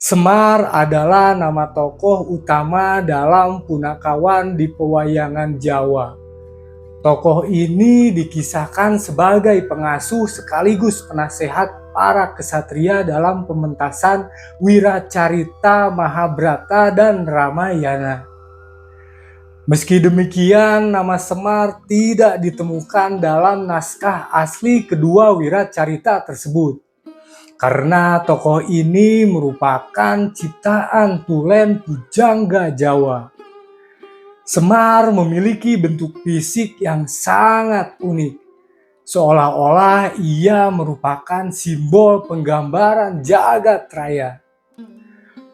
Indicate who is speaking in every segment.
Speaker 1: Semar adalah nama tokoh utama dalam punakawan di pewayangan Jawa. Tokoh ini dikisahkan sebagai pengasuh sekaligus penasehat para kesatria dalam pementasan Wiracarita, Mahabharata, dan Ramayana. Meski demikian, nama Semar tidak ditemukan dalam naskah asli kedua Wiracarita tersebut, karena tokoh ini merupakan ciptaan tulen pujangga Jawa. Semar memiliki bentuk fisik yang sangat unik, seolah-olah ia merupakan simbol penggambaran jagat raya.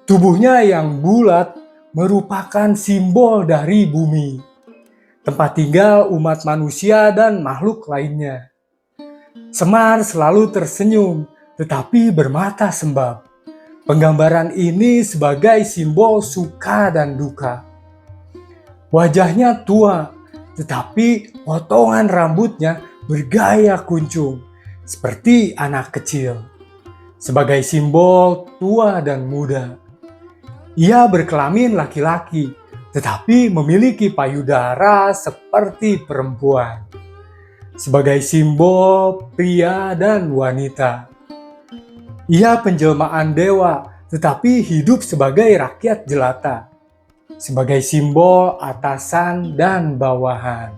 Speaker 1: Tubuhnya yang bulat merupakan simbol dari bumi, tempat tinggal umat manusia dan makhluk lainnya. Semar selalu tersenyum, tetapi bermata sembab. Penggambaran ini sebagai simbol suka dan duka. Wajahnya tua, tetapi potongan rambutnya bergaya kuncung, seperti anak kecil. Sebagai simbol tua dan muda. Ia berkelamin laki-laki, tetapi memiliki payudara seperti perempuan. Sebagai simbol pria dan wanita. Ia penjelmaan dewa, tetapi hidup sebagai rakyat jelata. Sebagai simbol atasan dan bawahan.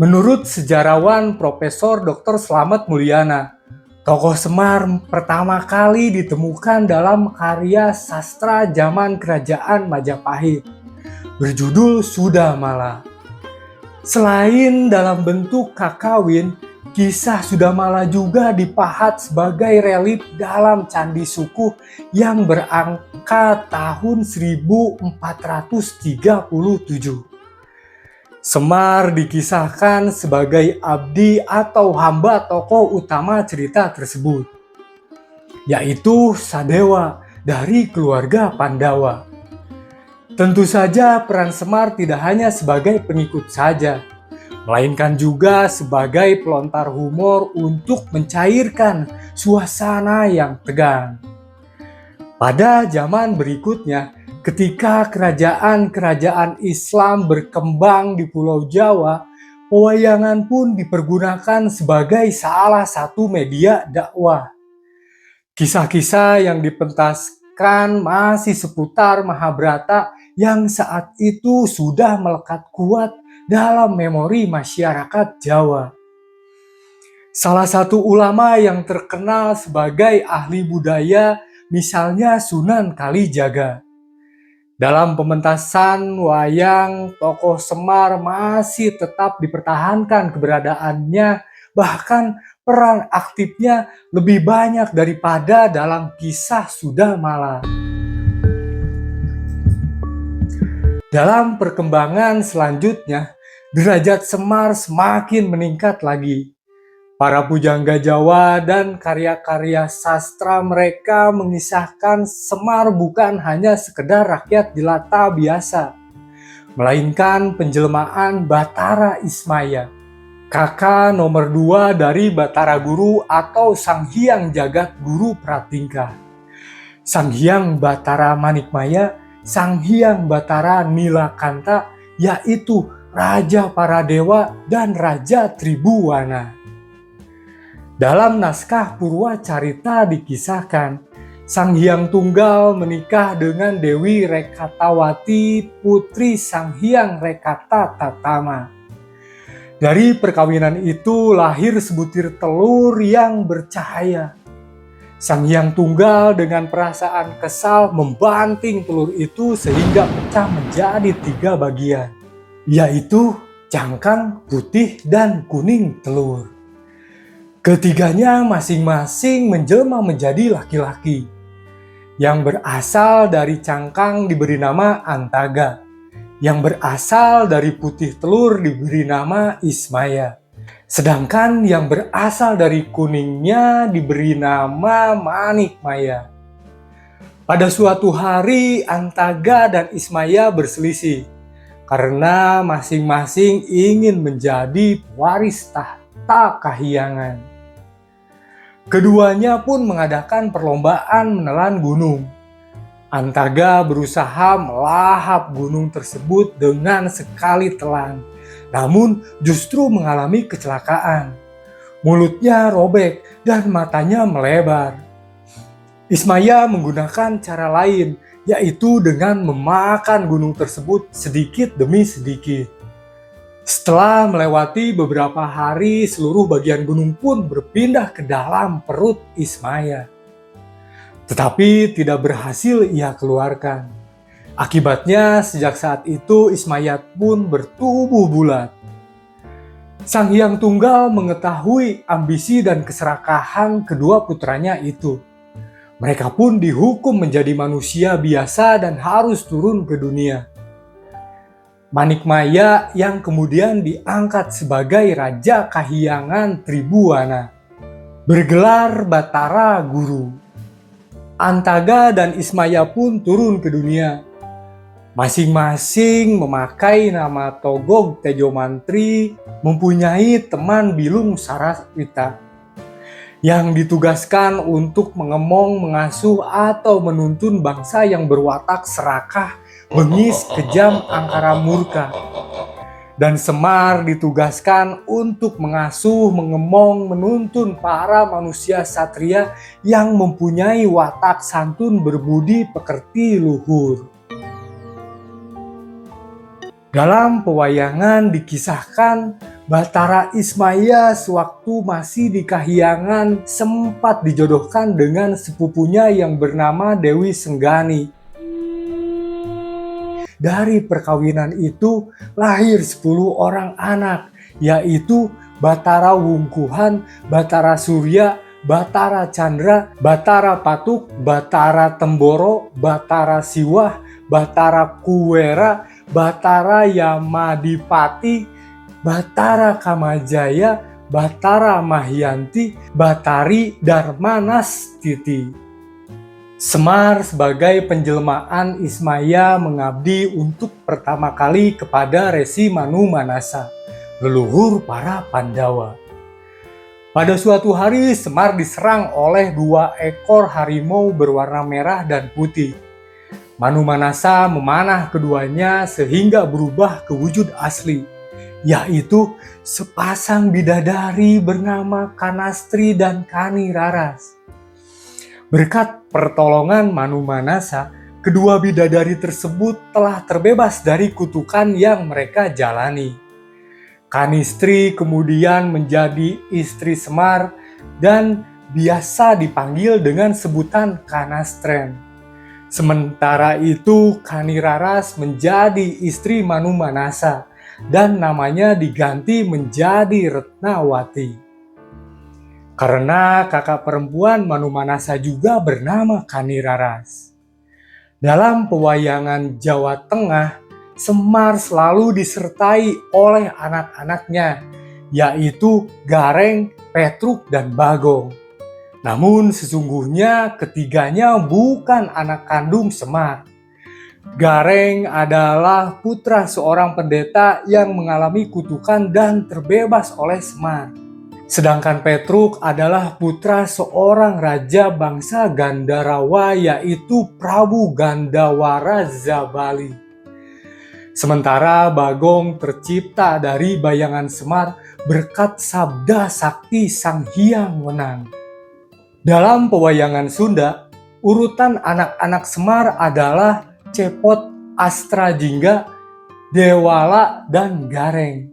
Speaker 1: Menurut sejarawan Profesor Dr. Slamet Mulyana, tokoh Semar pertama kali ditemukan dalam karya sastra zaman Kerajaan Majapahit, berjudul Sudamala. Selain dalam bentuk kakawin, kisah Sudamala juga dipahat sebagai relief dalam Candi Sukuh yang berangka tahun 1437. Semar dikisahkan sebagai abdi atau hamba tokoh utama cerita tersebut, yaitu Sadewa dari keluarga Pandawa. Tentu saja peran Semar tidak hanya sebagai pengikut saja, melainkan juga sebagai pelontar humor untuk mencairkan suasana yang tegang. Pada zaman berikutnya, ketika kerajaan-kerajaan Islam berkembang di Pulau Jawa, pewayangan pun dipergunakan sebagai salah satu media dakwah. Kisah-kisah yang dipentaskan masih seputar Mahabharata yang saat itu sudah melekat kuat dalam memori masyarakat Jawa. Salah satu ulama yang terkenal sebagai ahli budaya, misalnya Sunan Kalijaga. Dalam pementasan wayang, tokoh Semar masih tetap dipertahankan keberadaannya, bahkan peran aktifnya lebih banyak daripada dalam kisah Sudamala. Dalam perkembangan selanjutnya, derajat Semar semakin meningkat lagi. Para pujangga Jawa dan karya-karya sastra mereka mengisahkan Semar bukan hanya sekedar rakyat jelata biasa, melainkan penjelmaan Batara Ismaya, kakak nomor 2 dari Batara Guru atau Sang Hyang Jagat Guru Pratingkah, Sang Hyang Batara Manikmaya, Sang Hyang Batara Nilakanta, yaitu Raja para Dewa dan Raja Tribuwana. Dalam naskah Purwacarita dikisahkan, Sang Hyang Tunggal menikah dengan Dewi Rekatawati, putri Sang Hyang Rekata Tatama. Dari perkawinan itu lahir sebutir telur yang bercahaya. Sang Hyang Tunggal dengan perasaan kesal membanting telur itu sehingga pecah menjadi 3 bagian, yaitu cangkang, putih, dan kuning telur. Ketiganya masing-masing menjelma menjadi laki-laki. Yang berasal dari cangkang diberi nama Antaga. Yang berasal dari putih telur diberi nama Ismaya. Sedangkan yang berasal dari kuningnya diberi nama Manikmaya. Pada suatu hari Antaga dan Ismaya berselisih karena masing-masing ingin menjadi pewaris tahta kahyangan. Keduanya pun mengadakan perlombaan menelan gunung. Antaga berusaha melahap gunung tersebut dengan sekali telan, namun justru mengalami kecelakaan. Mulutnya robek dan matanya melebar. Ismaya menggunakan cara lain, yaitu dengan memakan gunung tersebut sedikit demi sedikit. Setelah melewati beberapa hari, seluruh bagian gunung pun berpindah ke dalam perut Ismaya. Tetapi tidak berhasil ia keluarkan. Akibatnya sejak saat itu Ismaya pun bertubuh bulat. Sang Hyang Tunggal mengetahui ambisi dan keserakahan kedua putranya itu. Mereka pun dihukum menjadi manusia biasa dan harus turun ke dunia. Manikmaya yang kemudian diangkat sebagai Raja Kahyangan Tribhuwana, bergelar Batara Guru. Antaga dan Ismaya pun turun ke dunia. Masing-masing memakai nama Togog Tejomantri, mempunyai teman Bilung Saraswita yang ditugaskan untuk mengemong, mengasuh, atau menuntun bangsa yang berwatak serakah, bengis, kejam, angkara murka. Dan Semar ditugaskan untuk mengasuh, mengemong, menuntun para manusia satria yang mempunyai watak santun, berbudi pekerti, luhur. Dalam pewayangan dikisahkan Batara Ismaya sewaktu masih di Kahyangan sempat dijodohkan dengan sepupunya yang bernama Dewi Senggani. Dari perkawinan itu lahir 10 orang anak, yaitu Batara Wungkuhan, Batara Surya, Batara Chandra, Batara Patuk, Batara Temboro, Batara Siwah, Batara Kuwera, Batara Yamadipati, Batara Kamajaya, Batara Mahyanti, Batari Darmanastiti. Semar sebagai penjelmaan Ismaya mengabdi untuk pertama kali kepada Resi Manu Manasa, leluhur para Pandawa. Pada suatu hari Semar diserang oleh 2 ekor harimau berwarna merah dan putih. Manu Manasa memanah keduanya sehingga berubah ke wujud asli, yaitu sepasang bidadari bernama Kanastri dan Kaniraras. Berkat pertolongan Manu Manasa, kedua bidadari tersebut telah terbebas dari kutukan yang mereka jalani. Kanistri kemudian menjadi istri Semar dan biasa dipanggil dengan sebutan Kanastren. Sementara itu Kaniraras menjadi istri Manu Manasa dan namanya diganti menjadi Retnawati. Karena kakak perempuan Manu Manasa juga bernama Kaniraras. Dalam pewayangan Jawa Tengah, Semar selalu disertai oleh anak-anaknya, yaitu Gareng, Petruk, dan Bagong. Namun sesungguhnya ketiganya bukan anak kandung Semar. Gareng adalah putra seorang pendeta yang mengalami kutukan dan terbebas oleh Semar. Sedangkan Petruk adalah putra seorang raja bangsa Gandharawa, yaitu Prabu Gandawara Zabali. Sementara Bagong tercipta dari bayangan Semar berkat sabda sakti Sang Hyang Wenang. Dalam pewayangan Sunda, urutan anak-anak Semar adalah Cepot, Astrajingga, Dewala, dan Gareng.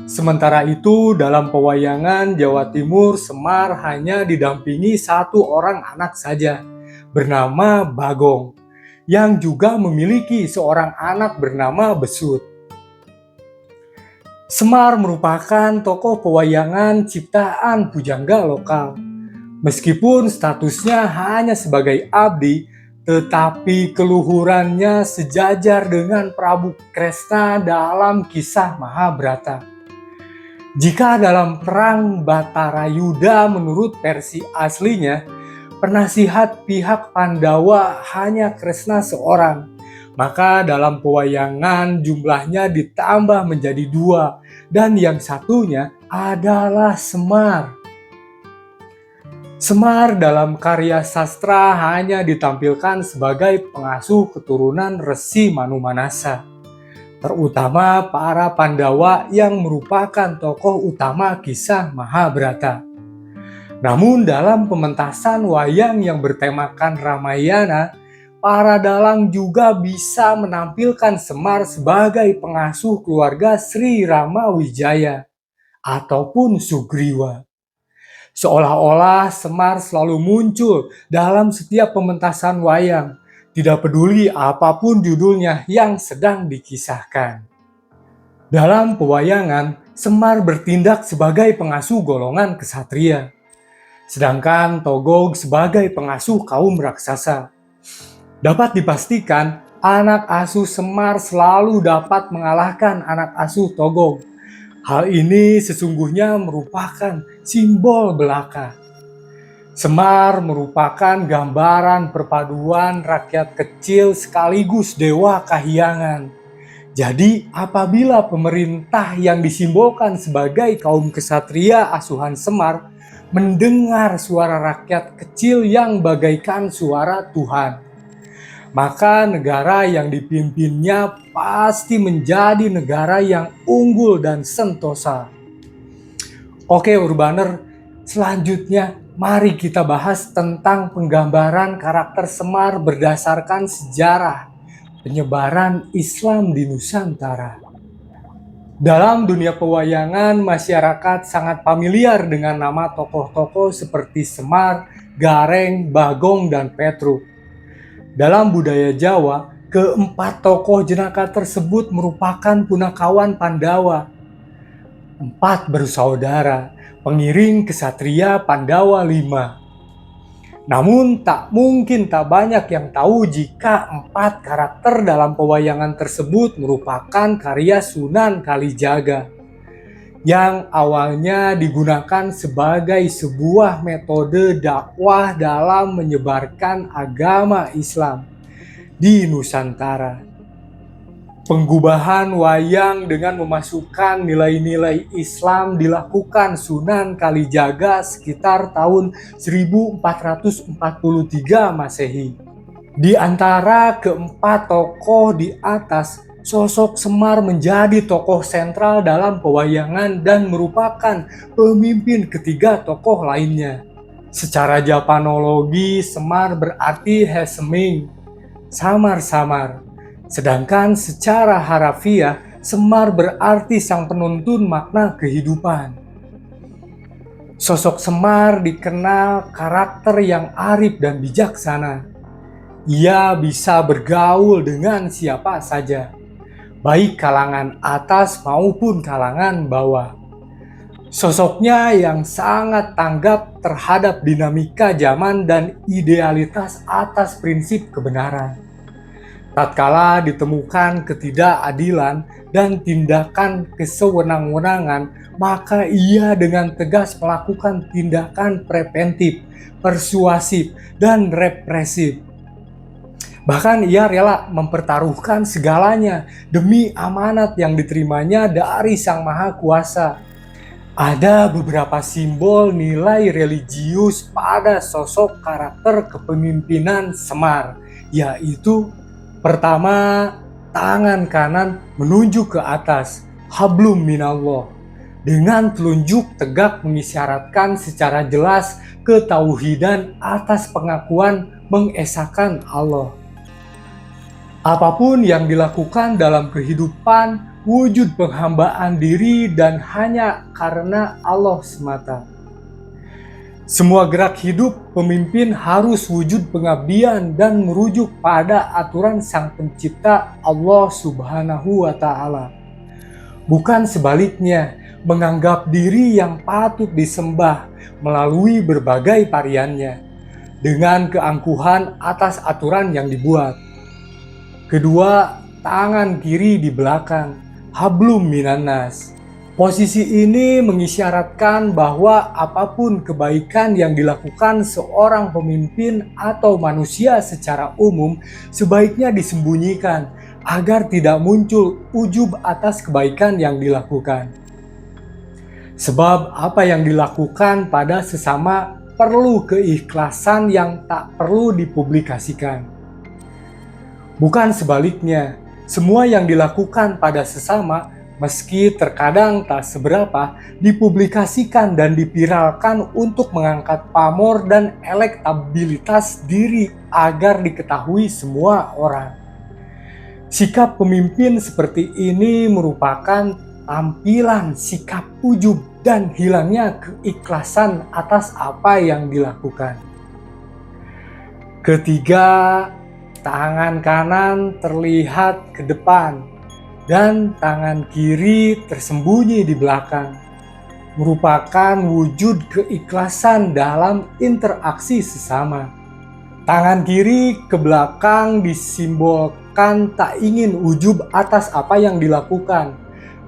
Speaker 1: Sementara itu dalam pewayangan Jawa Timur, Semar hanya didampingi 1 orang anak saja, bernama Bagong, yang juga memiliki seorang anak bernama Besut. Semar merupakan tokoh pewayangan ciptaan pujangga lokal. Meskipun statusnya hanya sebagai abdi, tetapi keluhurannya sejajar dengan Prabu Kresna dalam kisah Mahabharata. Jika dalam perang Batarayuda menurut versi aslinya, penasihat pihak Pandawa hanya Kresna seorang, maka dalam pewayangan jumlahnya ditambah menjadi 2, dan yang satunya adalah Semar. Semar dalam karya sastra hanya ditampilkan sebagai pengasuh keturunan Resi Manu Manasa, terutama para Pandawa yang merupakan tokoh utama kisah Mahabharata. Namun dalam pementasan wayang yang bertemakan Ramayana, para dalang juga bisa menampilkan Semar sebagai pengasuh keluarga Sri Ramawijaya ataupun Sugriwa. Seolah-olah Semar selalu muncul dalam setiap pementasan wayang, tidak peduli apapun judulnya yang sedang dikisahkan. Dalam pewayangan, Semar bertindak sebagai pengasuh golongan kesatria, sedangkan Togog sebagai pengasuh kaum raksasa. Dapat dipastikan, anak asuh Semar selalu dapat mengalahkan anak asuh Togog. Hal ini sesungguhnya merupakan simbol belaka. Semar merupakan gambaran perpaduan rakyat kecil sekaligus dewa kahyangan. Jadi apabila pemerintah yang disimbolkan sebagai kaum kesatria asuhan Semar mendengar suara rakyat kecil yang bagaikan suara Tuhan, maka negara yang dipimpinnya pasti menjadi negara yang unggul dan sentosa. Oke Urbaner, selanjutnya mari kita bahas tentang penggambaran karakter Semar berdasarkan sejarah penyebaran Islam di Nusantara. Dalam dunia pewayangan, masyarakat sangat familiar dengan nama tokoh-tokoh seperti Semar, Gareng, Bagong, dan Petruk. Dalam budaya Jawa, keempat tokoh jenaka tersebut merupakan punakawan Pandawa. 4 bersaudara, pengiring kesatria Pandawa 5. Namun tak mungkin tak banyak yang tahu jika 4 karakter dalam pewayangan tersebut merupakan karya Sunan Kalijaga, yang awalnya digunakan sebagai sebuah metode dakwah dalam menyebarkan agama Islam di Nusantara. Penggubahan wayang dengan memasukkan nilai-nilai Islam dilakukan Sunan Kalijaga sekitar tahun 1443 Masehi. Di antara keempat tokoh di atas, sosok Semar menjadi tokoh sentral dalam pewayangan dan merupakan pemimpin ketiga tokoh lainnya. Secara Japanologi, Semar berarti Heseming, samar-samar. Sedangkan secara harafiah, Semar berarti sang penuntun makna kehidupan. Sosok Semar dikenal karakter yang arif dan bijaksana. Ia bisa bergaul dengan siapa saja, baik kalangan atas maupun kalangan bawah. Sosoknya yang sangat tanggap terhadap dinamika zaman dan idealitas atas prinsip kebenaran. Tatkala ditemukan ketidakadilan dan tindakan kesewenang-wenangan, maka ia dengan tegas melakukan tindakan preventif, persuasif, dan represif. Bahkan ia rela mempertaruhkan segalanya demi amanat yang diterimanya dari Sang Maha Kuasa. Ada beberapa simbol nilai religius pada sosok karakter kepemimpinan Semar, yaitu pertama, tangan kanan menunjuk ke atas, hablum minallah, dengan telunjuk tegak mengisyaratkan secara jelas ketauhidan atas pengakuan mengesahkan Allah. Apapun yang dilakukan dalam kehidupan, wujud penghambaan diri dan hanya karena Allah semata. Semua gerak hidup pemimpin harus wujud pengabdian dan merujuk pada aturan Sang Pencipta Allah Subhanahu wa Ta'ala. Bukan sebaliknya, menganggap diri yang patut disembah melalui berbagai variannya, dengan keangkuhan atas aturan yang dibuat. Kedua, tangan kiri di belakang, hablum minannas. Posisi ini mengisyaratkan bahwa apapun kebaikan yang dilakukan seorang pemimpin atau manusia secara umum sebaiknya disembunyikan agar tidak muncul ujub atas kebaikan yang dilakukan. Sebab apa yang dilakukan pada sesama perlu keikhlasan yang tak perlu dipublikasikan. Bukan sebaliknya, semua yang dilakukan pada sesama, meski terkadang tak seberapa, dipublikasikan dan dipiralkan untuk mengangkat pamor dan elektabilitas diri agar diketahui semua orang. Sikap pemimpin seperti ini merupakan tampilan sikap ujub dan hilangnya keikhlasan atas apa yang dilakukan. Ketiga, tangan kanan terlihat ke depan dan tangan kiri tersembunyi di belakang. Merupakan wujud keikhlasan dalam interaksi sesama. Tangan kiri ke belakang disimbolkan tak ingin ujub atas apa yang dilakukan.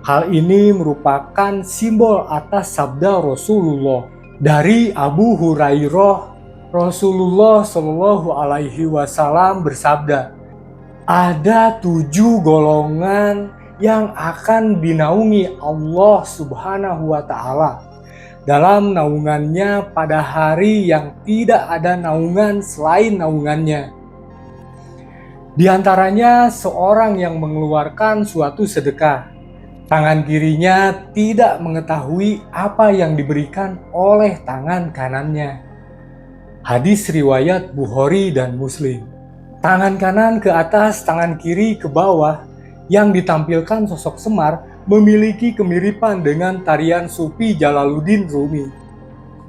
Speaker 1: Hal ini merupakan simbol atas sabda Rasulullah. Dari Abu Hurairah, Rasulullah Shallallahu Alaihi Wasallam bersabda, ada 7 golongan yang akan dinaungi Allah Subhanahu wa Ta'ala dalam naungannya pada hari yang tidak ada naungan selain naungannya. Di antaranya seorang yang mengeluarkan suatu sedekah. Tangan kirinya tidak mengetahui apa yang diberikan oleh tangan kanannya. Hadis riwayat Bukhari dan Muslim. Tangan kanan ke atas, tangan kiri ke bawah, yang ditampilkan sosok Semar memiliki kemiripan dengan tarian Sufi Jalaluddin Rumi,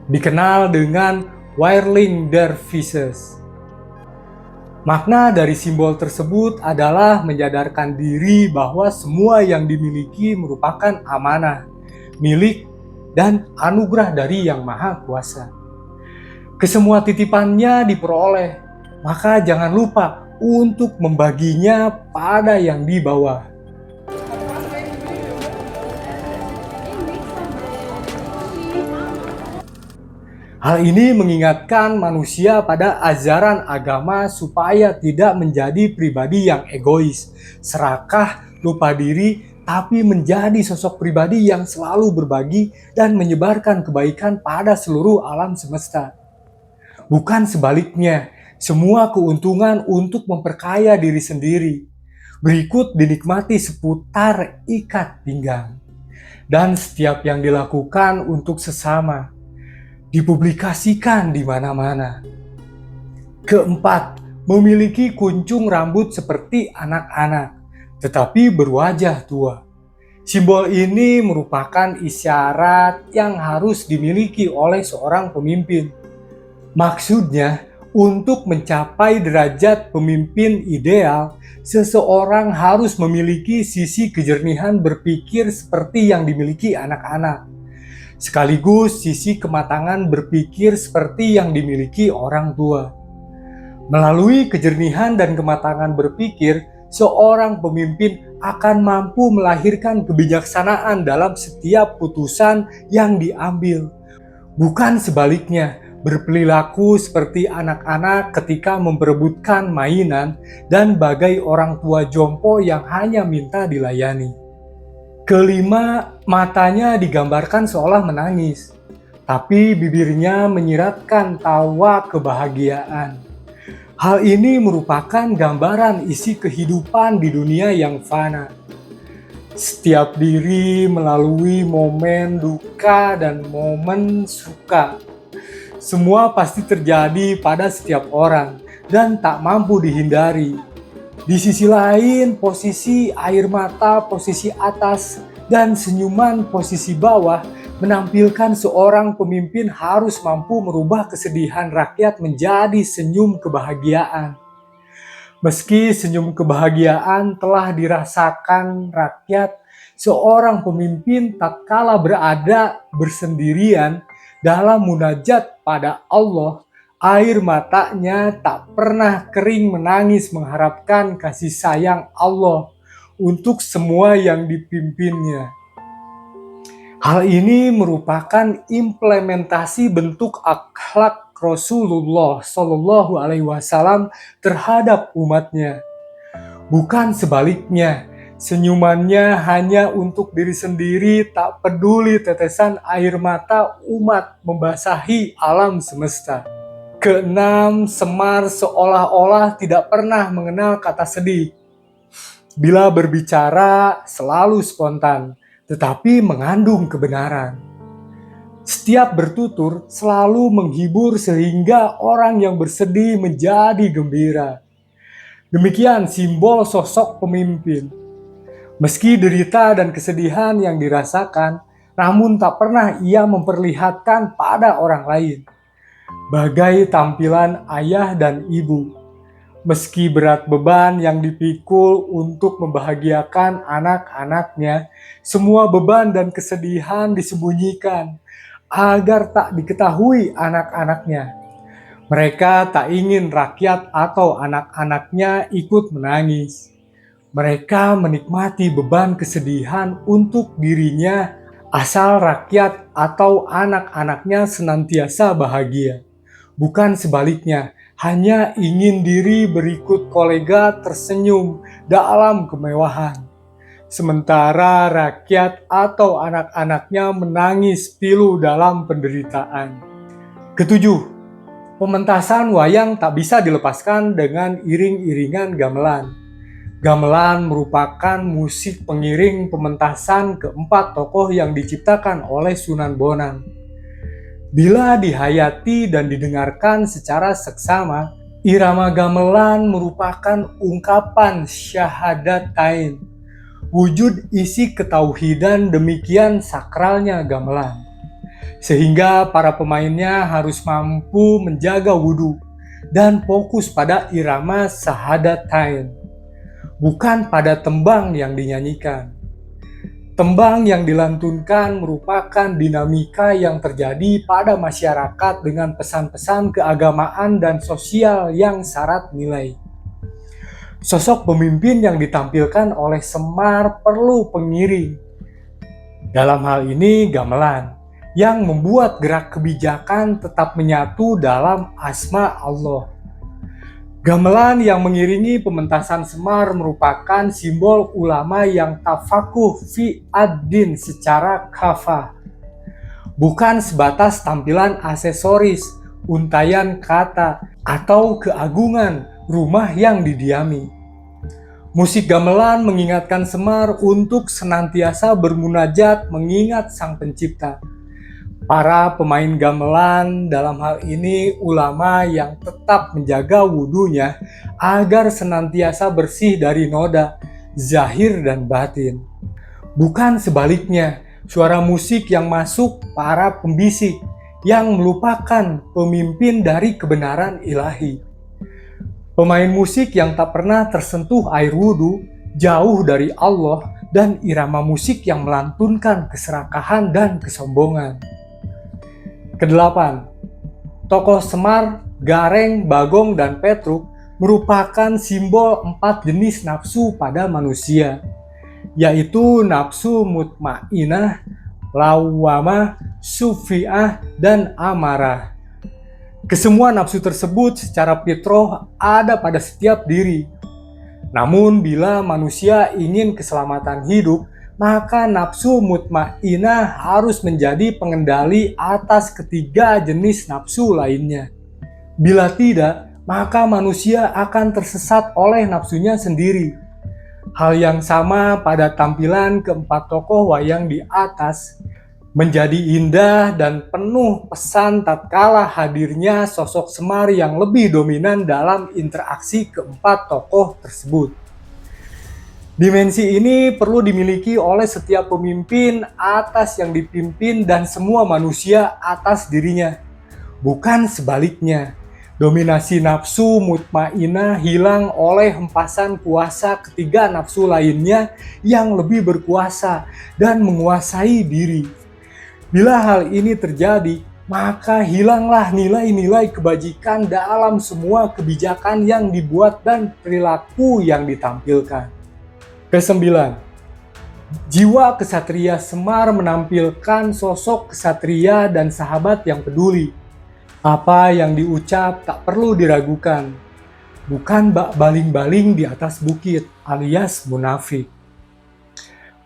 Speaker 1: dikenal dengan Whirling Dervishes. Makna dari simbol tersebut adalah menyadarkan diri bahwa semua yang dimiliki merupakan amanah, milik, dan anugerah dari Yang Maha Kuasa. Kesemua titipannya diperoleh, maka jangan lupa untuk membaginya pada yang di bawah. Hal ini mengingatkan manusia pada ajaran agama supaya tidak menjadi pribadi yang egois, serakah, lupa diri, tapi menjadi sosok pribadi yang selalu berbagi dan menyebarkan kebaikan pada seluruh alam semesta. Bukan sebaliknya, semua keuntungan untuk memperkaya diri sendiri. Berikut dinikmati seputar ikat pinggang. Dan setiap yang dilakukan untuk sesama dipublikasikan di mana-mana. Keempat, memiliki kuncung rambut seperti anak-anak, tetapi berwajah tua. Simbol ini merupakan isyarat yang harus dimiliki oleh seorang pemimpin. Maksudnya, untuk mencapai derajat pemimpin ideal, seseorang harus memiliki sisi kejernihan berpikir seperti yang dimiliki anak-anak, sekaligus sisi kematangan berpikir seperti yang dimiliki orang tua. Melalui kejernihan dan kematangan berpikir, seorang pemimpin akan mampu melahirkan kebijaksanaan dalam setiap putusan yang diambil. Bukan sebaliknya, berperilaku seperti anak-anak ketika memperebutkan mainan dan bagai orang tua jompo yang hanya minta dilayani. Kelima, matanya digambarkan seolah menangis, tapi bibirnya menyiratkan tawa kebahagiaan. Hal ini merupakan gambaran isi kehidupan di dunia yang fana. Setiap diri melalui momen duka dan momen suka. Semua pasti terjadi pada setiap orang dan tak mampu dihindari. Di sisi lain, posisi air mata posisi atas dan senyuman posisi bawah menampilkan seorang pemimpin harus mampu merubah kesedihan rakyat menjadi senyum kebahagiaan. Meski senyum kebahagiaan telah dirasakan rakyat, seorang pemimpin tatkala berada bersendirian dalam munajat pada Allah, air matanya tak pernah kering menangis mengharapkan kasih sayang Allah untuk semua yang dipimpinnya. Hal ini merupakan implementasi bentuk akhlak Rasulullah Shallallahu Alaihi Wasallam terhadap umatnya. Bukan sebaliknya, Senyumannya hanya untuk diri sendiri, tak peduli tetesan air mata umat membasahi alam semesta. Keenam, Semar seolah-olah tidak pernah mengenal kata sedih. Bila berbicara selalu spontan, tetapi mengandung kebenaran. Setiap bertutur selalu menghibur sehingga orang yang bersedih menjadi gembira. Demikian simbol sosok pemimpin. Meski derita dan kesedihan yang dirasakan, namun tak pernah ia memperlihatkan pada orang lain. Bagai tampilan ayah dan ibu. Meski berat beban yang dipikul untuk membahagiakan anak-anaknya, semua beban dan kesedihan disembunyikan agar tak diketahui anak-anaknya. Mereka tak ingin rakyat atau anak-anaknya ikut menangis. Mereka menikmati beban kesedihan untuk dirinya asal rakyat atau anak-anaknya senantiasa bahagia. Bukan sebaliknya, hanya ingin diri berikut kolega tersenyum dalam kemewahan. Sementara rakyat atau anak-anaknya menangis pilu dalam penderitaan. Ketujuh, pementasan wayang tak bisa dilepaskan dengan iring-iringan gamelan. Gamelan merupakan musik pengiring pementasan keempat tokoh yang diciptakan oleh Sunan Bonang. Bila dihayati dan didengarkan secara seksama, irama gamelan merupakan ungkapan syahadatain, wujud isi ketauhidan, demikian sakralnya gamelan. Sehingga para pemainnya harus mampu menjaga wudhu dan fokus pada irama syahadatain. Bukan pada tembang yang dinyanyikan. Tembang yang dilantunkan merupakan dinamika yang terjadi pada masyarakat dengan pesan-pesan keagamaan dan sosial yang syarat nilai. Sosok pemimpin yang ditampilkan oleh Semar perlu pengiring. Dalam hal ini gamelan, yang membuat gerak kebijakan tetap menyatu dalam asma Allah. Gamelan yang mengiringi pementasan Semar merupakan simbol ulama yang tafakuh fi ad-din secara kafah. Bukan sebatas tampilan aksesoris, untaian kata, atau keagungan rumah yang didiami. Musik gamelan mengingatkan Semar untuk senantiasa bermunajat mengingat Sang Pencipta. Para pemain gamelan dalam hal ini ulama yang tetap menjaga wudhunya agar senantiasa bersih dari noda, zahir dan batin. Bukan sebaliknya, suara musik yang masuk para pembisik yang melupakan pemimpin dari kebenaran ilahi. Pemain musik yang tak pernah tersentuh air wudhu, jauh dari Allah, dan irama musik yang melantunkan keserakahan dan kesombongan. Kedelapan, tokoh Semar, Gareng, Bagong, dan Petruk merupakan simbol 4 jenis nafsu pada manusia, yaitu nafsu mutmainah, lawamah, sufiah, dan amarah. Kesemua nafsu tersebut secara fitrah ada pada setiap diri. Namun bila manusia ingin keselamatan hidup, maka nafsu mutmainah harus menjadi pengendali atas ketiga jenis nafsu lainnya. Bila tidak, maka manusia akan tersesat oleh nafsunya sendiri. Hal yang sama pada tampilan keempat tokoh wayang di atas, menjadi indah dan penuh pesan tatkala hadirnya sosok Semar yang lebih dominan dalam interaksi keempat tokoh tersebut. Dimensi ini perlu dimiliki oleh setiap pemimpin atas yang dipimpin dan semua manusia atas dirinya. Bukan sebaliknya, dominasi nafsu mutmainah hilang oleh hempasan kuasa ketiga nafsu lainnya yang lebih berkuasa dan menguasai diri. Bila hal ini terjadi, maka hilanglah nilai-nilai kebajikan dalam semua kebijakan yang dibuat dan perilaku yang ditampilkan. Kesembilan, jiwa kesatria Semar menampilkan sosok kesatria dan sahabat yang peduli. Apa yang diucap tak perlu diragukan. Bukan bak baling-baling di atas bukit alias munafik.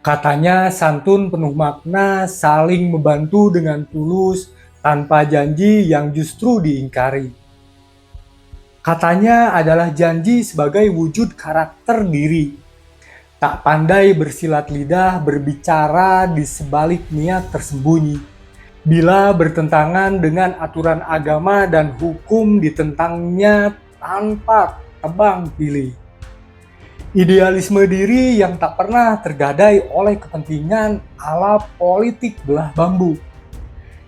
Speaker 1: Katanya santun penuh makna, saling membantu dengan tulus, tanpa janji yang justru diingkari. Katanya adalah janji sebagai wujud karakter diri. Tak pandai bersilat lidah berbicara di sebalik niat tersembunyi. Bila bertentangan dengan aturan agama dan hukum ditentangnya tanpa tebang pilih. Idealisme diri yang tak pernah tergadai oleh kepentingan ala politik belah bambu.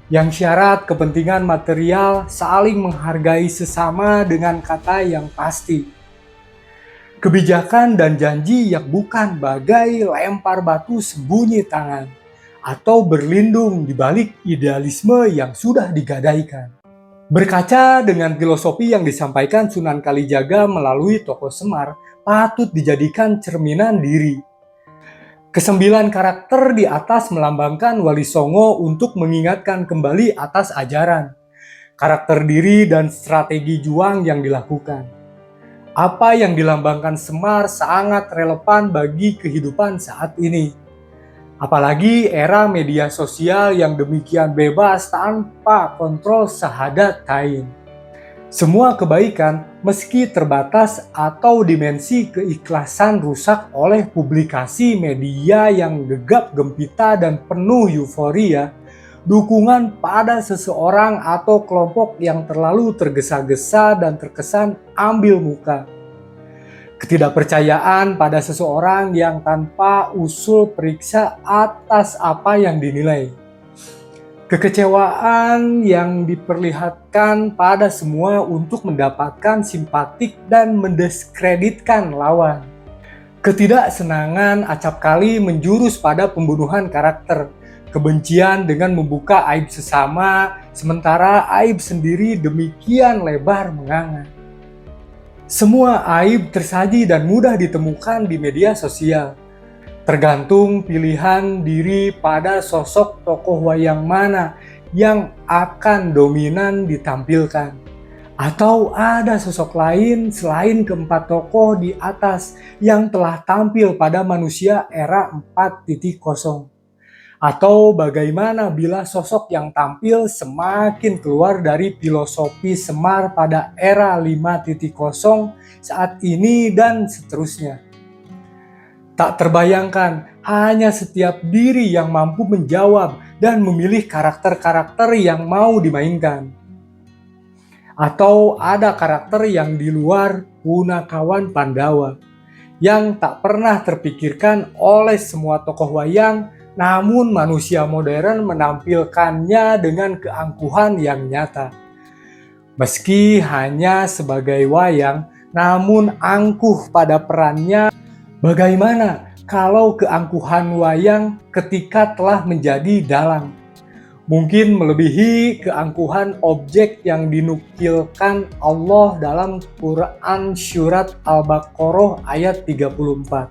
Speaker 1: Yang syarat kepentingan material saling menghargai sesama dengan kata yang pasti. Kebijakan dan janji yang bukan bagai lempar batu sembunyi tangan atau berlindung di balik idealisme yang sudah digadaikan. Berkaca dengan filosofi yang disampaikan Sunan Kalijaga melalui tokoh Semar, patut dijadikan cerminan diri. Kesembilan karakter di atas melambangkan Wali Songo untuk mengingatkan kembali atas ajaran, karakter diri dan strategi juang yang dilakukan. Apa yang dilambangkan Semar sangat relevan bagi kehidupan saat ini. Apalagi era media sosial yang demikian bebas tanpa kontrol sahadat tain. Semua kebaikan, meski terbatas atau dimensi keikhlasan rusak oleh publikasi media yang gegap gempita dan penuh euforia, dukungan pada seseorang atau kelompok yang terlalu tergesa-gesa dan terkesan ambil muka. Ketidakpercayaan pada seseorang yang tanpa usul periksa atas apa yang dinilai. Kekecewaan yang diperlihatkan pada semua untuk mendapatkan simpatik dan mendiskreditkan lawan. Ketidaksenangan acapkali menjurus pada pembunuhan karakter. Kebencian dengan membuka aib sesama, sementara aib sendiri demikian lebar menganga. Semua aib tersaji dan mudah ditemukan di media sosial. Tergantung pilihan diri pada sosok tokoh wayang mana yang akan dominan ditampilkan. Atau ada sosok lain selain keempat tokoh di atas yang telah tampil pada manusia era 4.0. Atau bagaimana bila sosok yang tampil semakin keluar dari filosofi Semar pada era 5.0 saat ini dan seterusnya. Tak terbayangkan, hanya setiap diri yang mampu menjawab dan memilih karakter-karakter yang mau dimainkan. Atau ada karakter yang di luar Punakawan Pandawa, yang tak pernah terpikirkan oleh semua tokoh wayang, namun manusia modern menampilkannya dengan keangkuhan yang nyata. Meski hanya sebagai wayang, namun angkuh pada perannya. Bagaimana kalau keangkuhan wayang ketika telah menjadi dalang? Mungkin melebihi keangkuhan objek yang dinukilkan Allah dalam Quran Surat Al-Baqarah ayat 34.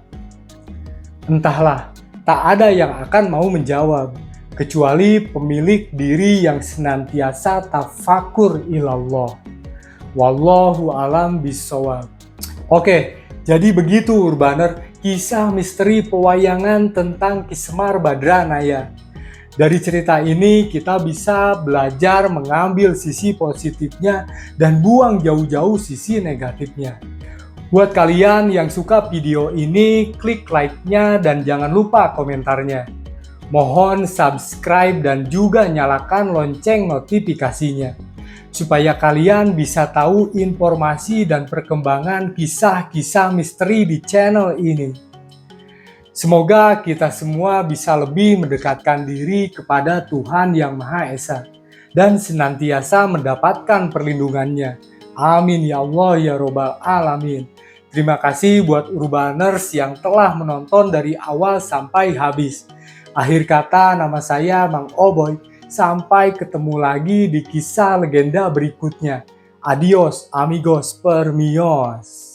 Speaker 1: Entahlah, tak ada yang akan mau menjawab, kecuali pemilik diri yang senantiasa tafakur ilallah. Wallahu alam bissawab. Oke. Jadi begitu Urbaner, kisah misteri pewayangan tentang Ki Semar Badranaya. Dari cerita ini kita bisa belajar mengambil sisi positifnya dan buang jauh-jauh sisi negatifnya. Buat kalian yang suka video ini, klik like-nya dan jangan lupa komentarnya. Mohon subscribe dan juga nyalakan lonceng notifikasinya, supaya kalian bisa tahu informasi dan perkembangan kisah-kisah misteri di channel ini. Semoga kita semua bisa lebih mendekatkan diri kepada Tuhan Yang Maha Esa dan senantiasa mendapatkan perlindungannya. Amin ya Allah ya Robbal Alamin. Terima kasih buat Urbaners yang telah menonton dari awal sampai habis. Akhir kata, nama saya Mang Oboy. Sampai ketemu lagi di kisah legenda berikutnya. Adios amigos permios.